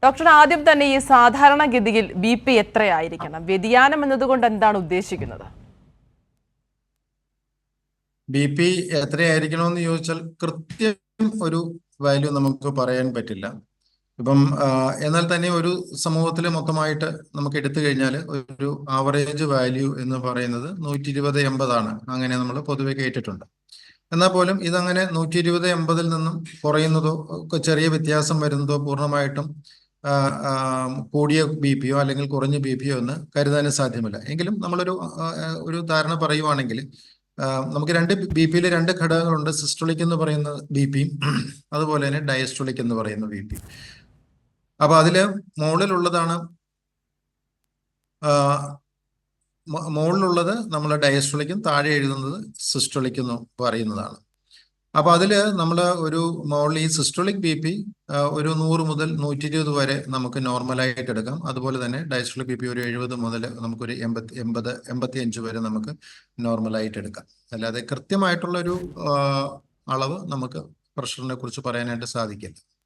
Doctor, ആദ്യം തന്നെ ഈ സാധാരണഗതിയിൽ BP എത്രയായിരിക്കണം? വ്യതിയാനം എന്നതുകൊണ്ട് എന്താണ് ഉദ്ദേശിക്കുന്നത്? BP എത്രയായിരിക്കണമെന്ന് ചോദിച്ചാൽ കൃത്യം ഒരു വാല്യൂ നമുക്ക് പറയാൻ പറ്റില്ല. ഇപ്പം എന്നാൽ തന്നെ ഒരു സമൂഹത്തിൽ മൊത്തമായിട്ട് നമുക്ക് എടുത്തു കഴിഞ്ഞാൽ ഒരു ആവറേജ് വാല്യൂ എന്ന് പറയുന്നത് 120-80 അങ്ങനെ നമ്മൾ പൊതുവെ കേട്ടിട്ടുണ്ട്. എന്നാൽ പോലും ഇതങ്ങനെ 120-80 നിന്നും കുറയുന്നതോ ചെറിയ വ്യത്യാസം വരുന്നതോ പൂർണ്ണമായിട്ടും കൂടിയ BP അല്ലെങ്കിൽ കുറഞ്ഞ BP എന്ന് കരുതാനും സാധ്യമല്ല. എങ്കിലും നമ്മളൊരു ഒരു ധാരണ പറയുവാണെങ്കിൽ നമുക്ക് BP രണ്ട് ഘടകങ്ങളുണ്ട്. സിസ്റ്റോളിക് എന്ന് പറയുന്ന BP അതുപോലെ തന്നെ ഡയസ്റ്റോളിക് എന്ന് പറയുന്ന BP. അപ്പൊ അതില് മുകളിലുള്ളത് നമ്മൾ ഡയസ്റ്റോളിക്കും താഴെ എഴുതുന്നത് സിസ്റ്റോളിക് എന്ന് പറയുന്നതാണ്. അപ്പൊ അതില് നമ്മൾ ഒരു മുകളിൽ ഈ സിസ്റ്റോളിക് BP ഒരു 100 മുതൽ 120 വരെ നമുക്ക് നോർമലായിട്ട് എടുക്കാം. അതുപോലെ തന്നെ ഡയസ്റ്റോളിക് BP ഒരു 70 മുതൽ നമുക്കൊരു 85 വരെ നമുക്ക് നോർമലായിട്ട് എടുക്കാം. അല്ലാതെ കൃത്യമായിട്ടുള്ള ഒരു അളവ് നമുക്ക് പ്രഷറിനെ കുറിച്ച് പറയാനായിട്ട് സാധിക്കില്ല.